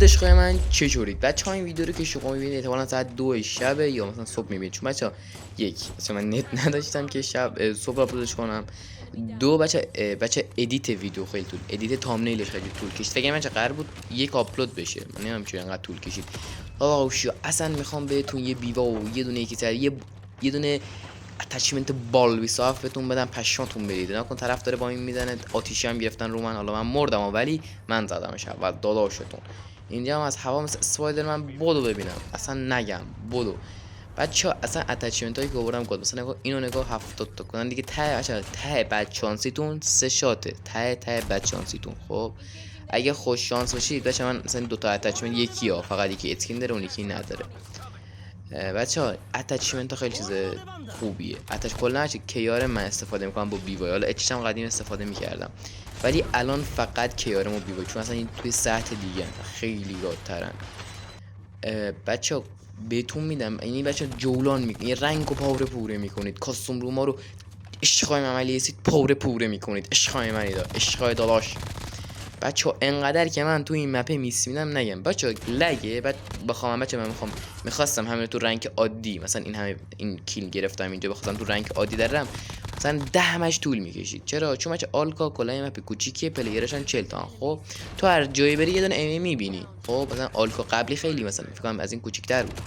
درود عشقای من، چطورید بچه‌ها؟ این ویدیو رو که شما می‌بینید احتمالاً ساعت 2 شب یا مثلا صبح می‌بینید، چون بچه‌ها مثلا من نت نداشتم که شب صبح آپلودش کنم. دو بچه ادیت ویدیو خیلی ادیت تامنیلش خیلی طول کشید. فکر من چه قرار بود یک آپلود بشه، من نمیدونم چرا انقدر طول کشید. آقا شو اصلا میخوام بهتون یه بیوا و یه دونه یکی تر یه دونه اتچمنت بال صاف بهتون بدم، پشماتون برید. نکن طرف داره با این میزنه، آتیشی هم گرفتن رو من. حالا من مردم ولی من زدمش اول، داداشتون. اینجا هم از هوا مثل اسپایدرمن بدو ببینم، اصلا نگم بدو. بچه‌ها اصلا اتچمنت هایی که آوردم گفت مثلا نگاه اینو، نگاه 70 تا کنن دیگه. ته بد شانسیتون 3 شاته، ته بد شانسیتون. خب اگه خوش شانس باشید بچه، من مثلا دو تا اتچمنت، یکی ها فقط یکی اسکین داره اون یکی نداره. بچه ها اتچمنت خیلی چیز خوبیه. کلا چه کیار من استفاده میکنم با بیوای. حالا اچش هم قدیم استفاده میکردم ولی الان فقط کیارم و بیوای، چون اصلا این توی سطح دیگه خیلی رادترن. بچه ها بهتون میدم، یعنی بچه جولان میکنید، رنگ و پوره میکنید، کاستوم روما رو عشقای عملی هستید پوره میکنید. عشقای منید، عشقای داداش. بچه ها انقدر که من تو این مپه میسمینم نگم بچه ها لگه. بخوام بچه من میخواستم همه تو رنگ عادی، مثلا این کیل گرفتم اینجا، بخواستم تو رنگ عادی درم مثلا 10 همش طول میکشید. چرا؟ چون بچه آلکا کلا این مپ کوچیکیه، پلیرش هم 40 تا. خب تو هر جایی بری یه دونه ایمی میبینی. خب مثلا آلکا قبلی خیلی مثلا فکر کنم از این کوچیک‌تر بود.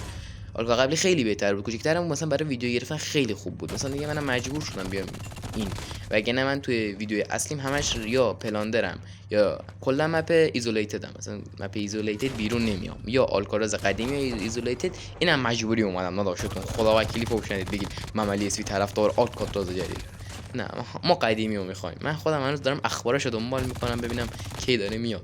آلکا قبلی خیلی بهتر بود، کوچیک‌ترم مثلا برای ویدیو گرفتن خیلی خوب بود. مثلا دیگه منم مجبور شدم بیام این، وگرنه من توی ویدیو اصلیم همش یا پلاندرم یا کلا مپ ایزولیتدم. مثلا مپ ایزولیتد بیرون نمیام، یا آلکاراز قدیمی یا ایزولیتد. اینم مجبوری اومدم نداشتون. خدا وکیلی فوق شدید بگید مملی اسوی طرفدار آلکاتراز جدید. نه ما قدیمی رو میخوایم. من خودم هنوز دارم اخباراشو دنبال میکنم ببینم کی داره میاد.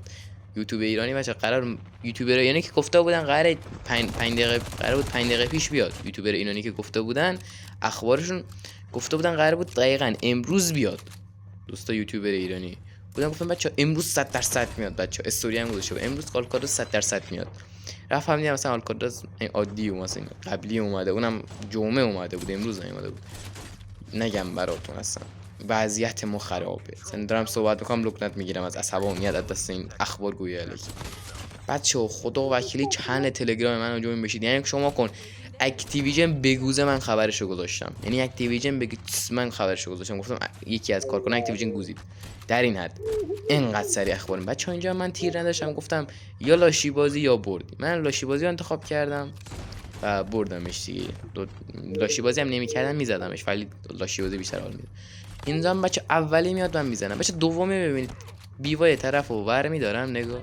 یوتیوب ایرانی بچه قرار یوتیوبر ایرانی که گفته بودن قرار 5 دقیقه قرار بود 5 دقیقه پیش بیاد. یوتیوبر ایرانی که گفته بودن اخبارشون گفته بودن قرار بود دقیقاً امروز بیاد. دوستا یوتیوبر ایرانی بودن گفتم بچه امروز 100% میاد. بچه استوری هم گذاشته بود امروز آلکاداس 100% میاد. رفتم دیدم مثلا آلکاداس عادی و مثلا قبلی اومده، اونم جمعه اومده بود، امروز نیومده بود. نگم براتون اصلا وضعیت ما خرابه. مثلا دارم صحبت میکنم لکنت میگیرم از عصبانیت از دست این اخبار گویی الکی. بچه خدا وکیلی چند تلگرام من رو جوین بشید. یعنی شما کن اکتیویژن بگوزه من خبرشو گذاشتم، یعنی اکتیویژن من خبرشو گذاشتم، گفتم یکی از کارکنان اکتیویژن گوزید. در این حد اینقدر سریع اخباریم. بچه اینجا من تیر نداشتم، گفتم یا لاشی بازی یا بردی. من لاشی بازی رو انتخاب کردم و بردمش دیگه. لاشی بازی هم نمی‌کردم میزدمش، ولی لاشی بازی بیشتر حال میده. اینجا بچه اولی میاد من میزنم. بچه دومی ببینید بیوای طرفو ور میدارم، نگاه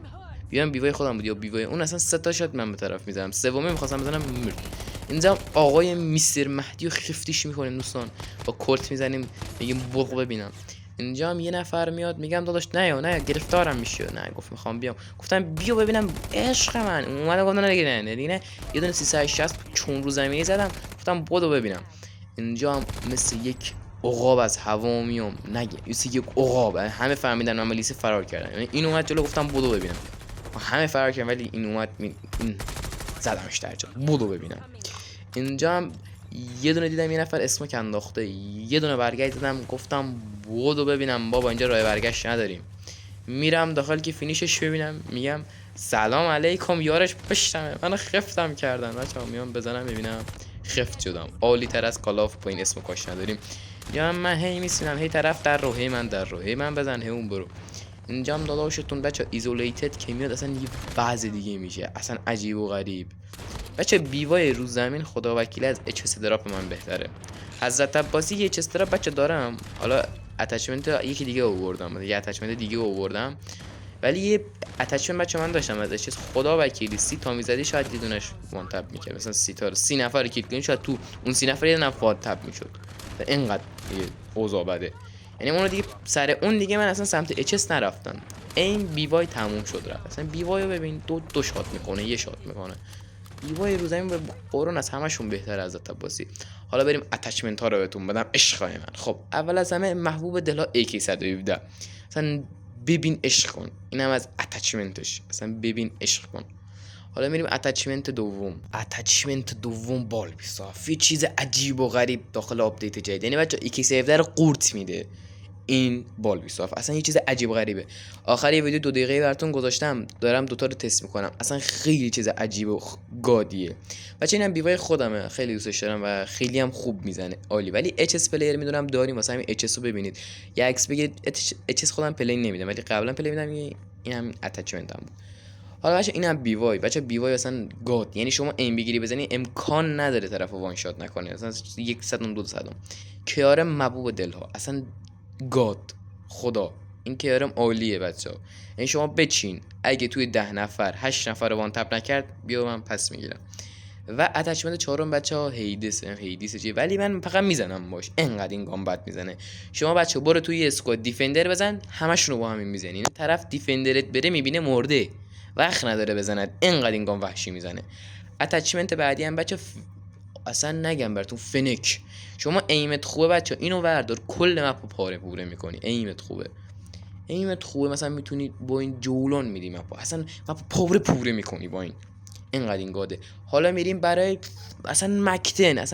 بیام بیوای خودم بود یا بیوای اون، اصلا 3 تا شات من به طرف میزنم. سومی میخواستم بزنم مرد. اینجا آقای میستر مهدی رو خفتیش میکنیم دوستان، با کورت میزنیم میگیم بوق ببینم. اینجا هم یه نفر میاد میگم داداش نه گرفتارم میشه. نه گفت میخوام بیام. گفتم بیا ببینم عشق من. اومدم گفتم نه دیگه نه یه دونه 360 چون رو زمینی زدم. گفتم بدو ببینم. اینجا هم مثل یک عقاب از هوا میام، نگه مثل یک عقاب همه فهمیدن من ملیسه فرار کردم. یعنی این اومد جلو گفتم بدو ببینم، همه فرار کردن ولی این اومد این زدمش در جا. بدو ببینم. اینجا هم یه دونه دیدم یه نفر اسمک انداخته، یه دونه برگشت دیدم گفتم بدو ببینم بابا اینجا راه برگشت نداریم. میرم داخل که فینیشش ببینم، میگم سلام علیکم یارش پشتمه، منو خفتم کردن. بچه‌ها میام بزنم ببینم خفت شدم. عالی تر از کالاف با این اسمو کاش نداریم. یا من هی میسینم هی طرف در رو، هی من در رو، هی من بزن هی اون برو. اینجا هم داداشتون بچه ایزولیتد که میاد اصلا یه وضع دیگه میشه، اصلا عجیب و غریب. بچه بیوای رو زمین خدا وکیلی از اچ اس دراپ من بهتره. حضرت عباسی یه اچ اس دراپ بچه دارم. حالا اتچمنت یکی دیگه آوردم، یه اتچمنت دیگه آوردم، ولی یه اتچمنت بچه من داشتم از اچ اس خدا وکیلی 30 تا میزدی شاید یه دونش وان تپ میکرد. مثلا 30 نفر کیل کنی شاید تو اون 30 نفر یه نفر وان تپ میشد. اینقدر اوضاع بده. یعنی اون دیگه سر اون دیگه من اصلا سمت اچ اس نرفتم. این بیوای تموم شد رفت. اصلا بیوای رو ببین دو شات میکنه، یه شات میکنه. بیوای رو زمین به قرون از همشون بهتره از عباسی. حالا بریم اتچمنت ها رو بهتون بدم عشقای من. خب اول از همه محبوب دلها AK117. اصلا ببین عشق کن، اینم از اتچمنتش، اصلا ببین عشق کن. حالا میریم اتچمنت دوم بال بیصاف. یه چیز عجیب و غریب داخل آپدیت جدید. یعنی بچا AK17 رو قورت میده. این بال 27 اصلا یه چیز عجیب غریبه. آخر یه ویدیو 2 دقیقه‌ای براتون گذاشتم، دارم دوتا رو تست میکنم، اصلا خیلی چیز عجیب و گادیه. بچه اینم بیوای خودمه، خیلی دوستش دارم و خیلی هم خوب میزنه، عالی. ولی اچ اس پلیر میدونم داریم، واسه همین اچ اس رو ببینید. یه عکس بگید اچ اس خودم پلی نمیدم ولی قبلا پلی میدم، این هم اتچمنتم بود. حالا بچه اینم بیوای، بچه بیوای اصلا گاد، یعنی شما ایم بگیری بزنی امکان نداره طرف وان شات نکنه، اصلا 100 200 کیار محبوب دلها، اصلا گاد خدا. این کیارم عالیه بچه ها. یعنی شما بچین اگه توی 10 نفر 8 نفر وان تپ نکرد بیا من پس میگیرم. و اتچمنت چهارم بچه ها هیدیس چیه، ولی من فقط میزنم باش، انقدر این گام بد میزنه. شما بچه برو توی اسکواد دیفندر بزن، همشون رو با همین میزنی، طرف دیفندرت بره میبینه مرده، وقت نداره بزند، انقدر این گام وحشی میزنه. اتچمنت بعدی هم بچه اصلا نگم براتون، فنک. شما ایمت خوبه بچه اینو وردار، کل مپو پاره پوره میکنی. ایمت خوبه مثلا میتونی با این جولان میدی مپو، اصلا مپو پوره میکنی با این، اینقدر این گاده. حالا میریم برای اصلا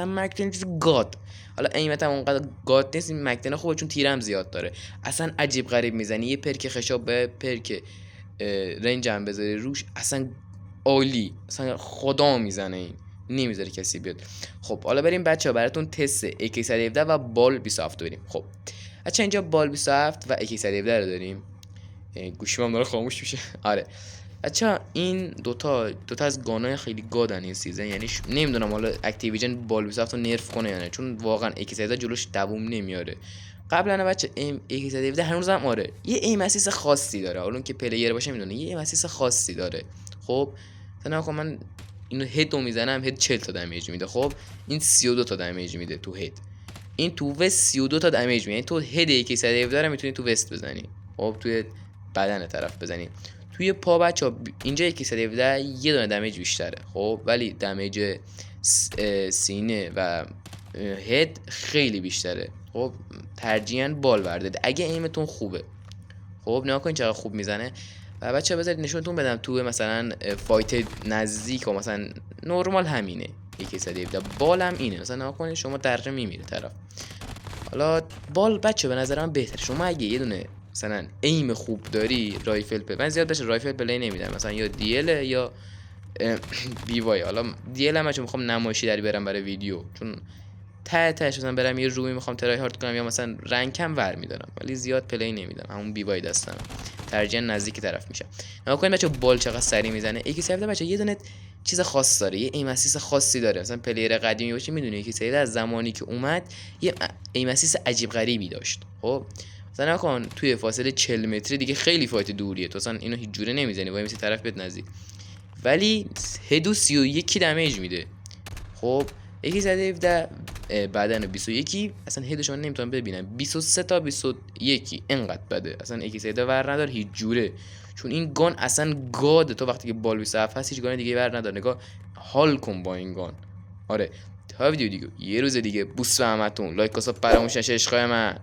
مکتن چیز گاد. حالا ایمت هم اونقدر گاد نیست، این مکتن خوبه چون تیرم زیاد داره، اصلا عجیب غریب میزنی. یه پرک خشاب به پرک رنج هم بذاری روش، اصلا عالی، اصلا خدا میزنه این، نمیذاره کسی بیاد. خب حالا بریم بچه‌ها براتون تست AK117 و بال 27 بریم. خب بچه‌ها اینجا بال 27 و AK117 رو داریم. گوشیمم داره خاموش میشه. آره بچه‌ها این دوتا از گانای خیلی گادن این سیزن، یعنی نمیدونم حالا اکتیویژن بال 27 رو نرف کنه یا نه، چون واقعا AK117 جلوش دووم نمیاره. قبلا بچه AK117 هنوزم آره یه ایم اسیس خاصی داره، حالا که پلیر باشه میدونه یه ایم اسیس خاصی داره. خب مثلا من اینو هدو میزنم، هد 40 تا دمیج میده. خب این 32 تا دمیج میده تو هد، این تو وست 32 تا دمیج میده، یعنی تو هد AK117 رو میتونی تو وست بزنی، خب توی بدن طرف بزنی. توی پا بچا اینجا AK117 یه دونه دمیج بیشتره، خب ولی دمیج سینه و هد خیلی بیشتره. خب ترجیحاً بال وردد اگه ایمتون خوبه. خب نگاه کنین چقدر خوب میزنه. و بچه بذارید نشونتون بدم توی مثلا فایت نزدیک و مثلا نورمال همینه AK117، بال هم اینه، مثلا نگاه کنین شما دقیقه میمیره طرف. حالا بال بچه به نظر من بهتر، شما اگه یه دونه مثلا ایم خوب داری رایفل من زیاد بشه رایفل پلی نمیدم، مثلا یا دیل یا بیوای. حالا دیل هم میخوام نمایشی در برم برای ویدیو، چون تهش مثلا برم یه رومی میخوام ترای هارد کنم یا مثلا رنگم ور میدارم، ولی زیاد پلی نمیدم، همون بیوای دستم ترجیحاً نزدیک طرف میشم. نگاه کنید بچه بال چقدر سری میزنه. AK117 بچه یه دونه چیز خاص داره، یه ایم اسیس خاصی داره، مثلا پلیر قدیمی باشه میدونه AK117 از زمانی که اومد یه ایم اسیس عجیب غریبی داشت. خب مثلا نگاه کن توی فاصله 40 متری دیگه خیلی فایت دوریه، تو مثلا اینو هیچ جوره نمیزنی وای میسی طرف بیاد نزدیک، ولی هدو 31 دمیج میده. خب AK117 بدن 21 اصلا هدش من نمیتونم ببینم، 23 تا 21 انقدر بده، اصلا AK117 ور نداره هیچ جوره، چون این گان اصلا گاده. تو وقتی که بال 27 هست هیچ گان دیگه ور نداره، نگاه حال کن با این گان. آره تا ویدیو دیگه یه روز دیگه بوس به همتون، لایک و ساب فراموش نشه عشقای من.